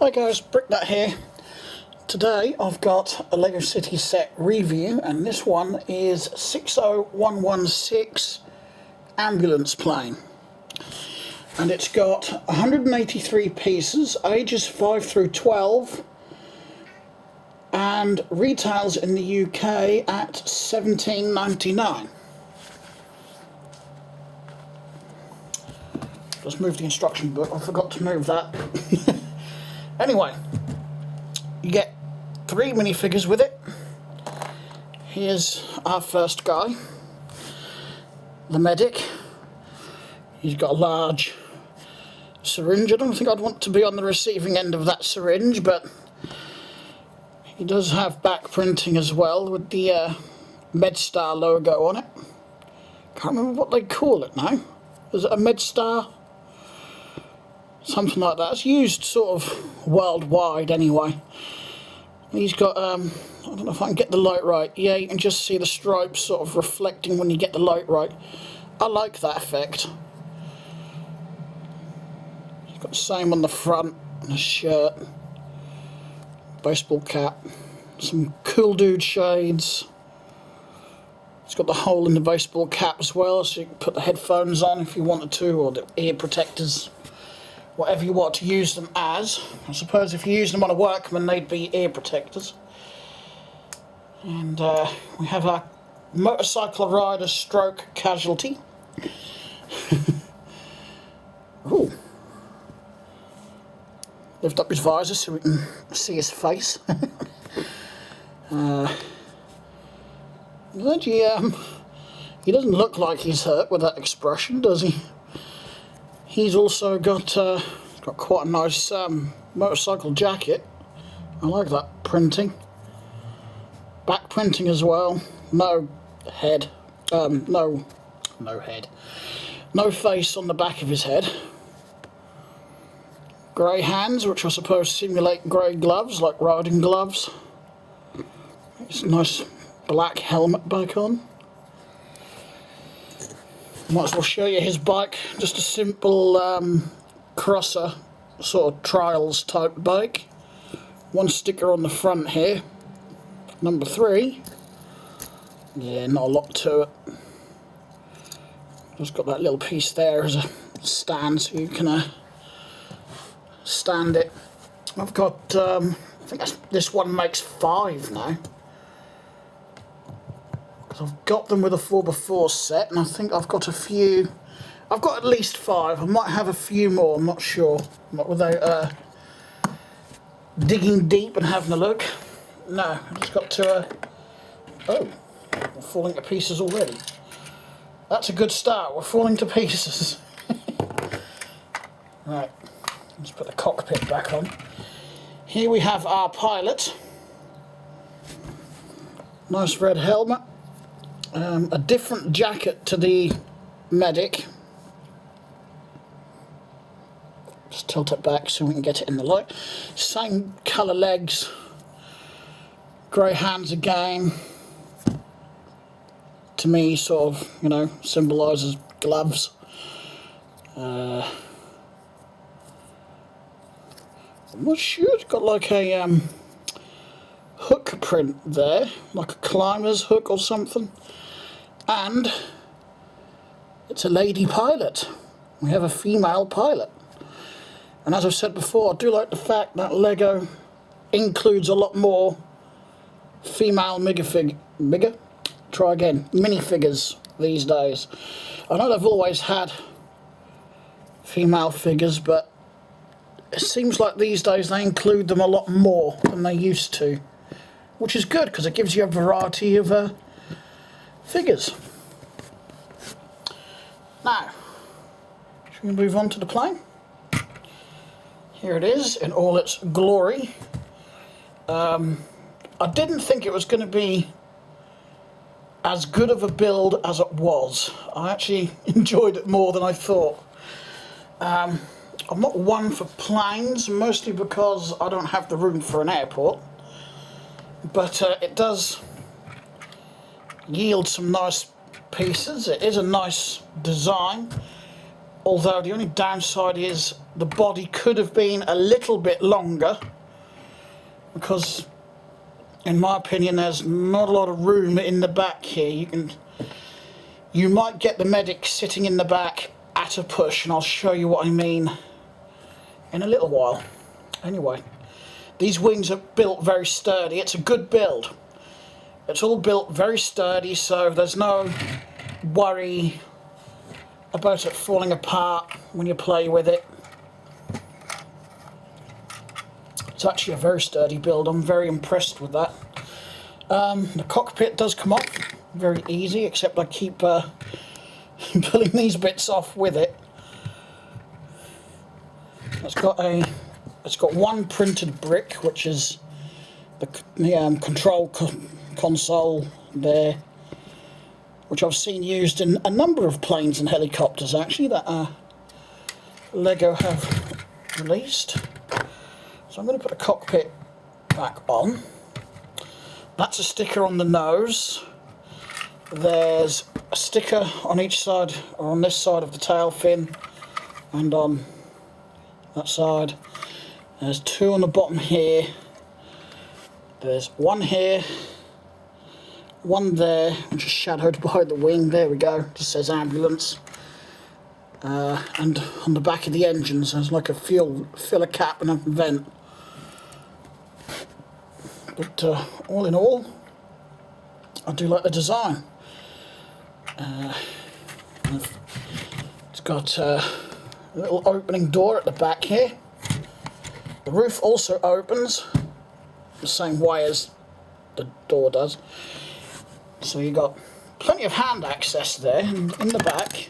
Hi guys, BrickNut here. Today I've got a LEGO City set review, and this one is 60116 ambulance plane. And it's got 183 pieces, ages 5 through 12, and retails in the UK at £17.99. Just moved the instruction book, I forgot to move that. Anyway, you get 3 minifigures with it. Here's our first guy, the medic. He's got a large syringe. I don't think I'd want to be on the receiving end of that syringe, but he does have back printing as well with the MedStar logo on it. Can't remember what they call it now. Is it a MedStar? Something like that. It's used sort of worldwide anyway. He's got, I don't know if I can get the light right. Yeah, you can just see the stripes sort of reflecting when you get the light right. I like that effect. He's got the same on the front, on the shirt. Baseball cap. Some cool dude shades. It's got the hole in the baseball cap as well, so you can put the headphones on if you wanted to, or the ear protectors. Whatever you want to use them as. I suppose if you use them on a workman, they'd be ear protectors. And we have our motorcycle rider stroke casualty. Ooh. Lift up his visor so we can see his face. He doesn't look like he's hurt with that expression, does he? He's also got quite a nice motorcycle jacket. I like that printing. Back printing as well. No head. No head. No face on the back of his head. Grey hands, which are supposed to simulate grey gloves, like riding gloves. It's a nice black helmet back on. Might as well show you his bike. Just a simple crosser, sort of trials type bike. One sticker on the front here. Number 3. Yeah, not a lot to it. Just got that little piece there as a stand, so you can stand it. I've got, I think this one makes 5 now. I've got them with a 4x4 set, and I think I've got a few. I've got at least 5. I might have a few more, I'm not sure. Not without digging deep and having a look. No, I've just got to... oh, we're falling to pieces already. That's a good start, we're falling to pieces. Right, let's put the cockpit back on. Here we have our pilot. Nice red helmet. A different jacket to the medic. Just tilt it back so we can get it in the light. Same colour legs. Grey hands again. To me, sort of, you know, symbolises gloves. I'm not sure. It's got like a hook print there, like a climber's hook or something. And it's a lady pilot. We have a female pilot. And as I've said before, I do like the fact that LEGO includes a lot more female minifigures these days. I know they've always had female figures, but it seems like these days they include them a lot more than they used to. Which is good, because it gives you a variety of figures. Now, should we move on to the plane? Here it is in all its glory. I didn't think it was going to be as good of a build as it was. I actually enjoyed it more than I thought. I'm not one for planes, mostly because I don't have the room for an airport. But it does yield some nice pieces. It is a nice design. although the only downside is the body could have been a little bit longer, because in my opinion there's not a lot of room in the back here. You might get the medic sitting in the back at a push, and I'll show you what I mean in a little while. Anyway, these wings are built very sturdy. It's a good build. It's all built very sturdy, so there's no worry about it falling apart when you play with it. It's actually a very sturdy build. I'm very impressed with that. The cockpit does come off very easy, except I keep pulling these bits off with it. It's got one printed brick, which is the control console there, which I've seen used in a number of planes and helicopters actually that Lego have released. So I'm going to put the cockpit back on. That's a sticker on the nose. There's a sticker on each side, or on this side of the tail fin, and on that side. There's two on the bottom here. There's one here, one there, which is shadowed by the wing. There we go, just says ambulance. And on the back of the engines there's like a filler cap and a vent. But all in all, I do like the design. It's got a little opening door at the back here. The roof also opens the same way as the door does. So you've got plenty of hand access there. And in the back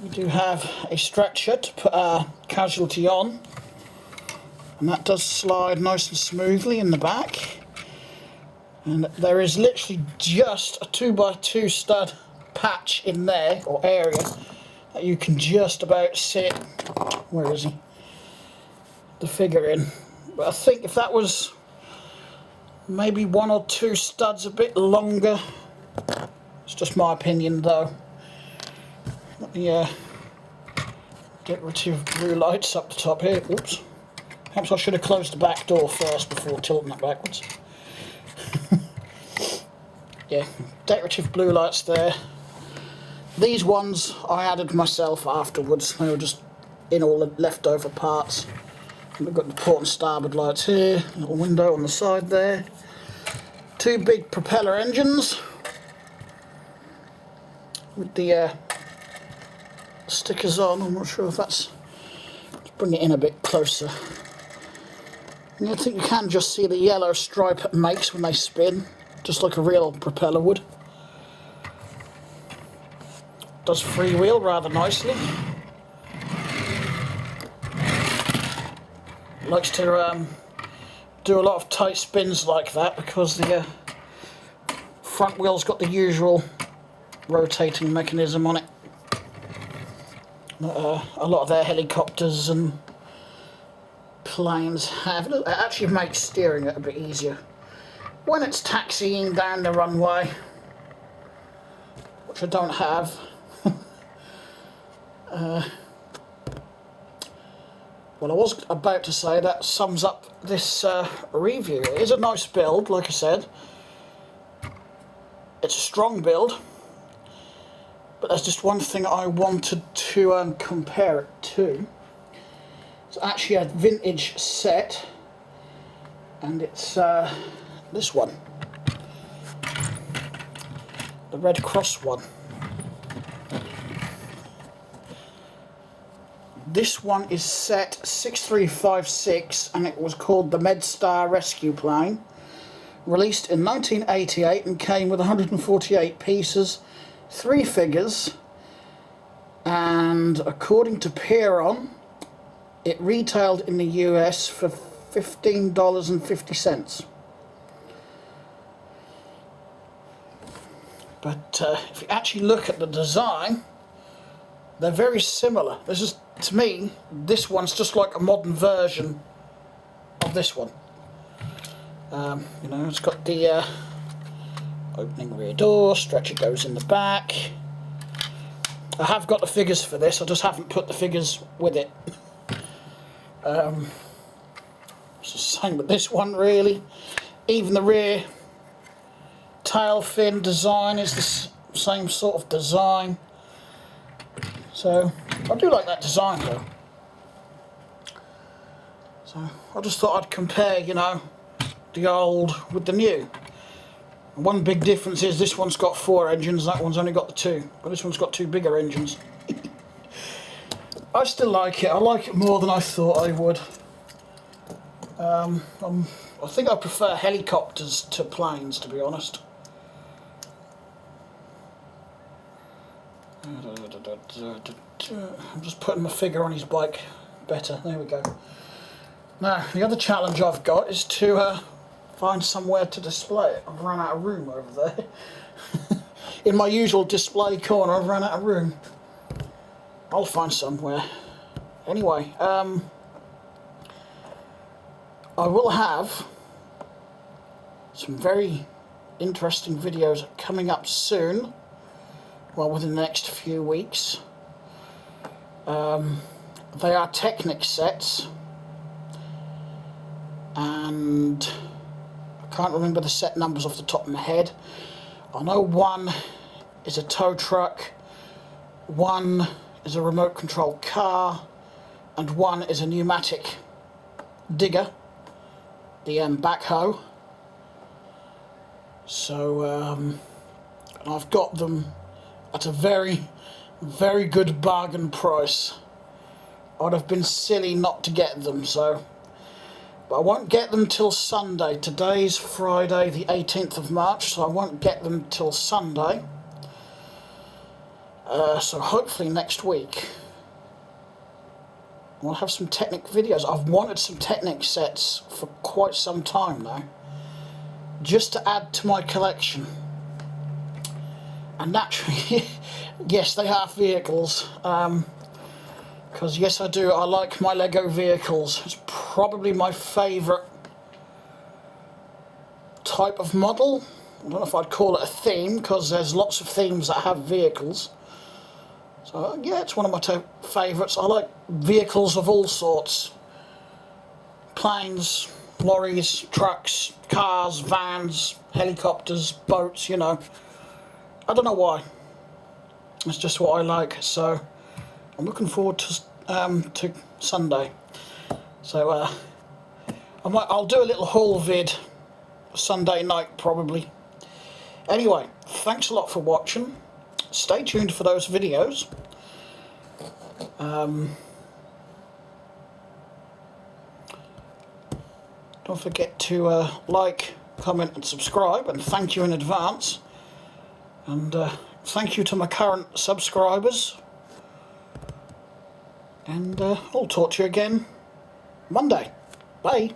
we do have a stretcher to put our casualty on, and that does slide nice and smoothly in the back. And there is literally just a 2x2 stud patch in there, or area, that you can just about sit, where is he, the figure in. But I think if that was maybe one or two studs a bit longer, it's just my opinion though. The decorative blue lights up the top here. Oops. Perhaps I should have closed the back door first before tilting it backwards. Yeah, decorative blue lights there. These ones I added myself afterwards. They were just in all the leftover parts. And we've got the port and starboard lights here. A little window on the side there. Two big propeller engines with the stickers on. I'm not sure if that's... Let's bring it in a bit closer. And I think you can just see the yellow stripe it makes when they spin, just like a real propeller would. Does freewheel rather nicely. Likes to do a lot of tight spins like that because the front wheel's got the usual rotating mechanism on it. A lot of their helicopters and planes have. It actually makes steering it a bit easier when it's taxiing down the runway, which I don't have. Well, I was about to say that sums up this review. It is a nice build, like I said. It's a strong build, but there's just one thing I wanted to compare it to. It's actually a vintage set, and it's this one, the Red Cross one. This one is set 6356, and it was called the MedStar Rescue Plane. Released in 1988 and came with 148 pieces, 3 figures, and according to Peeron, it retailed in the US for $15.50. But if you actually look at the design, they're very similar. This is, to me, this one's just like a modern version of this one. You know, it's got the opening rear door, stretcher goes in the back, I have got the figures for this, I just haven't put the figures with it. It's the same with this one really. Even the rear tail fin design is the same sort of design. So I do like that design though. So I just thought I'd compare, you know, the old with the new. One big difference is this one's got 4 engines, that one's only got the 2. But this one's got 2 bigger engines. I still like it. I like it more than I thought I would. I think I prefer helicopters to planes, to be honest. I'm just putting my figure on his bike better. There we go. Now, the other challenge I've got is to find somewhere to display it. I've run out of room over there. In my usual display corner, I've run out of room. I'll find somewhere. Anyway, I will have some very interesting videos coming up soon. Well, within the next few weeks. They are Technic sets. And I can't remember the set numbers off the top of my head. I know one is a tow truck, one is a remote control car, and one is a pneumatic digger, the backhoe. So I've got them at a very, very good bargain price. I'd have been silly not to get them, so. But I won't get them till Sunday. Today's Friday the 18th of March, so I won't get them till Sunday. So hopefully next week we'll have some Technic videos. I've wanted some Technic sets for quite some time now, just to add to my collection. And naturally, yes, they are vehicles. Because yes, I do. I like my Lego vehicles. It's probably my favourite type of model. I don't know if I'd call it a theme, because there's lots of themes that have vehicles. So yeah, it's one of my favourites. I like vehicles of all sorts. Planes, lorries, trucks, cars, vans, helicopters, boats, you know. I don't know why. It's just what I like. So I'm looking forward to Sunday. So I'll do a little haul vid Sunday night probably. Anyway, thanks a lot for watching. Stay tuned for those videos. Don't forget to like, comment and subscribe, and thank you in advance. And thank you to my current subscribers. And I'll talk to you again Monday. Bye.